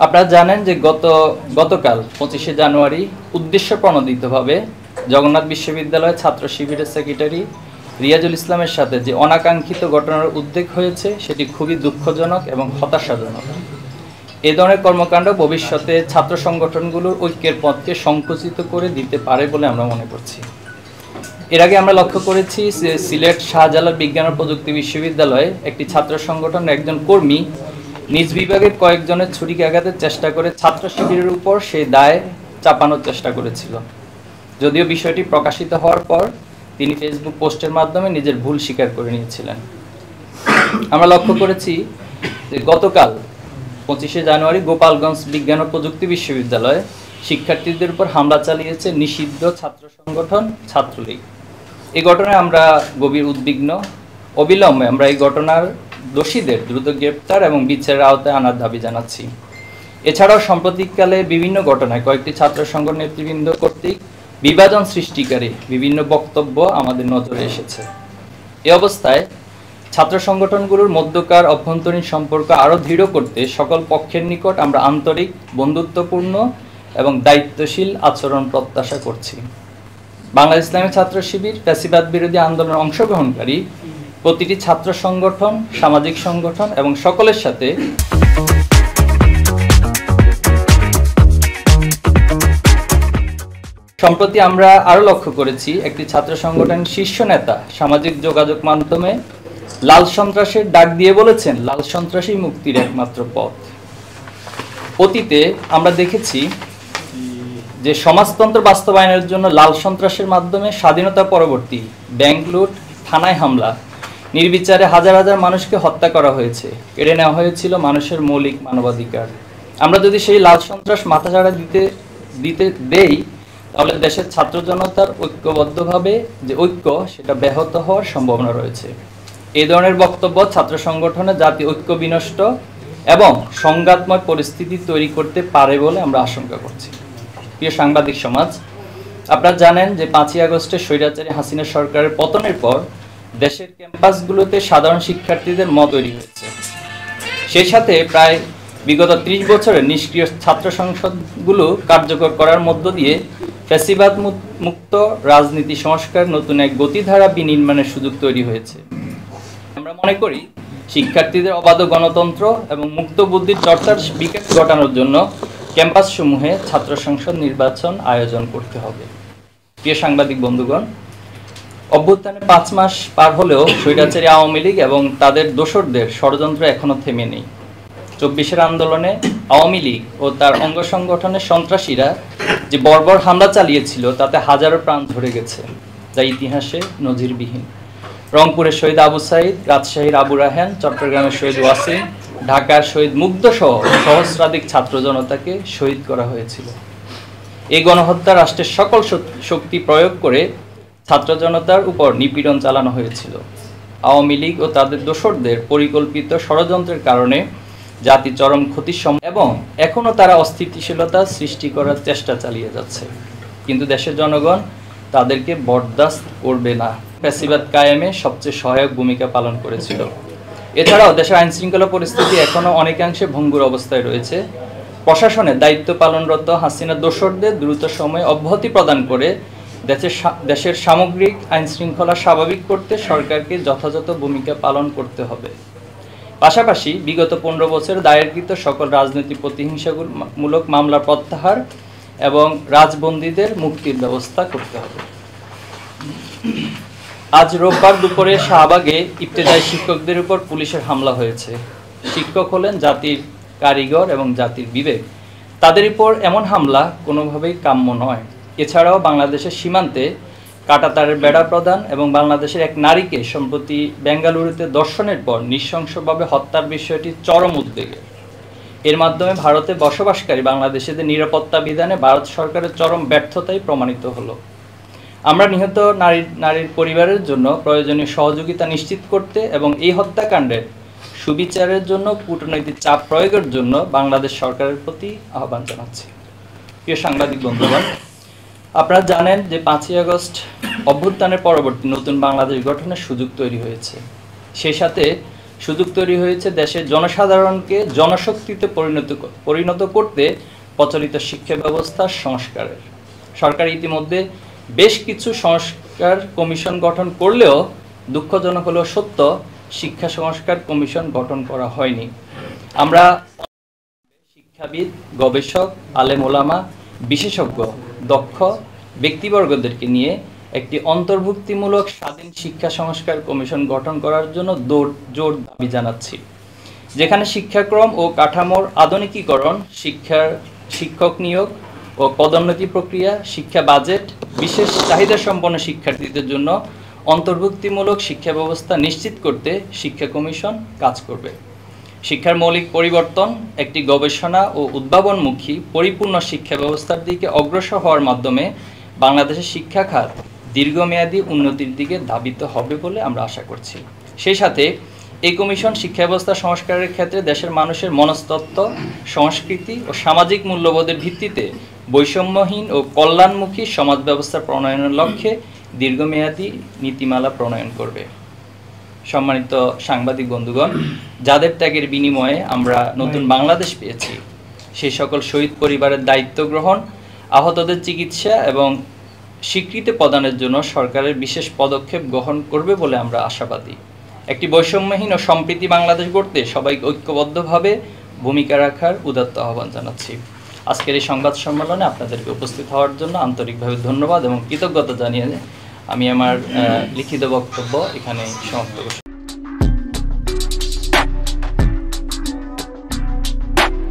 আপনারা জানেন যে গতকাল 25শে জানুয়ারি উদ্দেশ্য প্রণোদিতভাবে জগন্নাথ বিশ্ববিদ্যালয়ের ছাত্র শিবিরের সেক্রেটারি রিয়াজুল ইসলামের সাথে যে অনাকাঙ্ক্ষিত ঘটনার উদ্বেগ হয়েছে সেটি খুবই দুঃখজনক এবং হতাশাজনক। এ ধরনের কর্মকাণ্ড ভবিষ্যতে ছাত্র সংগঠনগুলোর ঐক্যের পথকে সংকুচিত করে দিতে পারে বলে আমরা মনে করছি। এর আগে আমরা লক্ষ্য করেছি যে সিলেট শাহজালাল বিজ্ঞান ও প্রযুক্তি বিশ্ববিদ্যালয়ে একটি ছাত্র সংগঠনের একজন কর্মী নিজ বিভাগের কয়েকজনের ছুরিকাঘাতের চেষ্টা করে ছাত্র শিবিরের উপর সেই দায় চাপানোর চেষ্টা করেছিল। যদিও বিষয়টি প্রকাশিত হওয়ার পর তিনি ফেসবুক পোস্টের মাধ্যমে নিজের ভুল স্বীকার করে নিয়েছিলেন। আমরা লক্ষ্য করেছি যে গতকাল 25শে জানুয়ারি গোপালগঞ্জ বিজ্ঞান ও প্রযুক্তি বিশ্ববিদ্যালয়ে শিক্ষার্থীদের উপর হামলা চালিয়েছে নিষিদ্ধ ছাত্র সংগঠন ছাত্রলীগ। এই ঘটনায় আমরা গভীর উদ্বিগ্ন। অবিলম্বে আমরা এই ঘটনার দোষীদের দ্রুত গ্রেপ্তার এবং বিচারের আওতায় আনার দাবি জানাচ্ছি। এছাড়াও সাম্প্রতিককালে বিভিন্ন ঘটনায় কয়েকটি ছাত্র সংগঠন নেতৃবৃন্দ কর্তৃক বিভাজন সৃষ্টিকারী বিভিন্ন বক্তব্য আমাদের নজরে এসেছে। এ অবস্থায় ছাত্র সংগঠনগুলোর মধ্যকার অভ্যন্তরীণ সম্পর্ক আরও দৃঢ় করতে সকল পক্ষের নিকট আমরা আন্তরিক, বন্ধুত্বপূর্ণ এবং দায়িত্বশীল আচরণ প্রত্যাশা করছি। বাংলাদেশ ইসলামী ছাত্র শিবির ফ্যাসিবাদ বিরোধী আন্দোলনে অংশগ্রহণকারী প্রতিটি ছাত্র সংগঠন, সামাজিক সংগঠন এবং সকলের সাথে সম্প্রতি আমরা আরও লক্ষ্য করেছি একটি ছাত্র সংগঠনের শীর্ষ নেতা সামাজিক যোগাযোগ মাধ্যমে লাল সন্ত্রাসের ডাক দিয়ে বলেছেন, লাল সন্ত্রাসী মুক্তির একমাত্র পথ। অতীতে আমরা দেখেছি যে সমাজতন্ত্র বাস্তবায়নের জন্য লাল সন্ত্রাসের মাধ্যমে স্বাধীনতা পরবর্তী ব্যাংক লুট, থানায় হামলা, নির্বিচারে হাজার হাজার মানুষকে হত্যা করা হয়েছে, কেড়ে নেওয়া হয়েছিল মানুষের মৌলিক মানবাধিকার। আমরা যদি সেই লাল সন্ত্রাস মাথাচাড়া দিতে দেই, তাহলে দেশের ছাত্র জনতার ঐক্যবদ্ধভাবে যে ঐক্য সেটা ব্যাহত হওয়ার সম্ভাবনা রয়েছে। এই ধরনের বক্তব্য ছাত্র সংগঠনে জাতীয় ঐক্য বিনষ্ট এবং সংঘাতময় পরিস্থিতি তৈরি করতে পারে বলে আমরা আশঙ্কা করছি। প্রিয় সাংবাদিক সমাজ, আপনারা জানেন যে 5ই আগস্টে স্বৈরাচারী হাসিনা সরকারের পতনের পর দেশের ক্যাম্পাসগুলোতে সাধারণ শিক্ষার্থীদের মত তৈরি হয়েছে। সেই সাথে প্রায় বিগত 30 বছরের নিষ্ক্রিয় ছাত্র সংসদগুলো কার্যকর করার মধ্য দিয়ে ফ্যাসিবাদ মুক্ত রাজনীতি সংস্কার নতুন এক গতিধারা বিনির্মাণের সুযোগ তৈরি হয়েছে। আমরা মনে করি শিক্ষার্থীদের অবাধ গণতন্ত্র এবং মুক্ত বুদ্ধির চর্চার বিকাশ ঘটানোর জন্য ক্যাম্পাসসমূহে ছাত্র সংসদ নির্বাচন আয়োজন করতে হবে। প্রিয় সাংবাদিক বন্ধুগণ, অভ্যুত্থানে 5 মাস পার হলেও স্বৈরাচারী আওয়ামী লীগ এবং তাদের দোসরদের ষড়যন্ত্র এখনো থেমে নেই। 24-এর আন্দোলনে আওয়ামী লীগ ও তার অঙ্গ সংগঠনের সন্ত্রাসীরা যে বর্বর হামলা চালিয়েছিল তাতে হাজারো প্রাণ ঝরে গেছে, যা ইতিহাসে নজিরবিহীন। রংপুরের শহীদ আবু সাইদ, রাজশাহীর আবু রায়হান, চট্টগ্রামের শহীদ ওয়াসিম, ঢাকার শহীদ মুগ্ধ সহ সহস্রাধিক ছাত্র জনতাকে শহীদ করা হয়েছিল। এই গণহত্যা রাষ্ট্রের সকল শক্তি প্রয়োগ করে ছাত্র জনতার উপর নিপীড়ন চালানো হয়েছিল। আওয়ামী লীগ ও তাদের দোসরদের পরিকল্পিত ষড়যন্ত্রের কারণে জাতি চরম ক্ষতির সম্মুখীন এবং এখনও তারা অস্থিতিশীলতা সৃষ্টি করার চেষ্টা চালিয়ে যাচ্ছে, কিন্তু দেশের জনগণ তাদেরকে বরদাস্ত করবে না। ফ্যাসিবাদ কায়েমে সবচেয়ে সহায়ক ভূমিকা পালন করেছিল। এছাড়াও দেশের আইনশৃঙ্খলা পরিস্থিতি এখনও অনেকাংশে ভঙ্গুর অবস্থায় রয়েছে। প্রশাসনের দায়িত্ব পালনরত হাসিনা দোসরদের দ্রুত সময়ে অব্যাহতি প্রদান করে দেশের সামগ্রিক আইনশৃঙ্খলা স্বাভাবিক করতে সরকারকে যথাযথ ভূমিকা পালন করতে হবে। পাশাপাশি বিগত 15 বছর দায়েরকৃত সকল রাজনৈতিক প্রতিহিংসামূলক মামলা প্রত্যাহার এবং রাজবন্দীদের মুক্তির ব্যবস্থা করতে হবে। আজ রোববার দুপুরে শাহবাগে ইবতেদায়ী শিক্ষকদের উপর পুলিশের হামলা হয়েছে। শিক্ষক হলেন জাতির কারিগর এবং জাতির বিবেক। তাদের উপর এমন হামলা কোনোভাবেই কাম্য নয়। এছাড়াও বাংলাদেশের সীমান্তে কাঁটাতারের বেড়া প্রদান এবং বাংলাদেশের এক নারীকে সম্প্রতি বেঙ্গালুরুতে ধর্ষণের পর নৃশংসভাবে হত্যার বিষয়টি চরম উদ্বেগের। এর মাধ্যমে ভারতে বসবাসকারী বাংলাদেশিদের নিরাপত্তা বিধানে ভারত সরকারের চরম ব্যর্থতাই প্রমাণিত হলো। আমরা নিহত নারীর পরিবারের জন্য প্রয়োজনীয় সহযোগিতা নিশ্চিত করতে এবং এই হত্যাকাণ্ডের সুবিচারের জন্য কূটনৈতিক চাপ প্রয়োগের জন্য বাংলাদেশ সরকারের প্রতি আহ্বান জানাচ্ছি। প্রিয় সাংবাদিক বন্ধুগণ, আপনারা জানেন যে 5ই আগস্ট অভ্যুত্থানের পরবর্তী নতুন বাংলাদেশ গঠনের সুযোগ তৈরি হয়েছে। সেই সাথে সুযোগ তৈরি হয়েছে দেশের জনসাধারণকে জনশক্তিতে পরিণত করতে প্রচলিত শিক্ষা ব্যবস্থার সংস্কারের। সরকার ইতিমধ্যে বেশ কিছু সংস্কার কমিশন গঠন করলেও দুঃখজনক হলেও সত্য, শিক্ষা সংস্কার কমিশন গঠন করা হয়নি। আমরা শিক্ষাবিদ, গবেষক, আলেম ওলামা, বিশেষজ্ঞ, দক্ষ ব্যক্তিবর্গদেরকে নিয়ে একটি অন্তর্ভুক্তিমূলক স্বাধীন শিক্ষা সংস্কার কমিশন গঠন করার জন্য জোর দাবি জানাচ্ছি, যেখানে শিক্ষাক্রম ও কাঠামোর আধুনিকীকরণ, শিক্ষক নিয়োগ ও পদোন্নতি প্রক্রিয়া, শিক্ষা বাজেট, বিশেষ চাহিদা সম্পন্ন শিক্ষার্থীদের জন্য অন্তর্ভুক্তিমূলক শিক্ষা ব্যবস্থা নিশ্চিত করতে শিক্ষা কমিশন কাজ করবে। শিক্ষার মৌলিক পরিবর্তন, একটি গবেষণা ও উদ্ভাবনমুখী পরিপূর্ণ শিক্ষা ব্যবস্থার দিকে অগ্রসর হওয়ার মাধ্যমে বাংলাদেশের শিক্ষা খাত দীর্ঘমেয়াদী উন্নতির দিকে ধাবিত হবে বলে আমরা আশা করছি। সেই সাথে এই কমিশন শিক্ষা ব্যবস্থা সংস্কারের ক্ষেত্রে দেশের মানুষের মনস্তত্ত্ব, সংস্কৃতি ও সামাজিক মূল্যবোধের ভিত্তিতে বৈষম্যহীন ও কল্যাণমুখী সমাজ ব্যবস্থা প্রণয়নের লক্ষ্যে দীর্ঘমেয়াদী নীতিমালা প্রণয়ন করবে। সম্মানিত সাংবাদিক বন্ধুগণ, যাদের ত্যাগের বিনিময়ে আমরা নতুন বাংলাদেশ পেয়েছি, সেই সকল শহীদ পরিবারের দায়িত্ব গ্রহণ, আহতদের চিকিৎসা এবং স্বীকৃতি প্রদানের জন্য সরকারের বিশেষ পদক্ষেপ গ্রহণ করবে বলে আমরা আশাবাদী। একটি বৈষম্যহীন ও সম্প্রীতি বাংলাদেশ গড়তে সবাইকে ঐক্যবদ্ধভাবে ভূমিকা রাখার উদাত্ত আহ্বান জানাচ্ছি। আজকের এই সংবাদ সম্মেলনে আপনাদেরকে উপস্থিত হওয়ার জন্য আন্তরিকভাবে ধন্যবাদ এবং কৃতজ্ঞতা জানিয়ে আমি আমার লিখিত বক্তব্য এখানে সমাপ্ত করছি।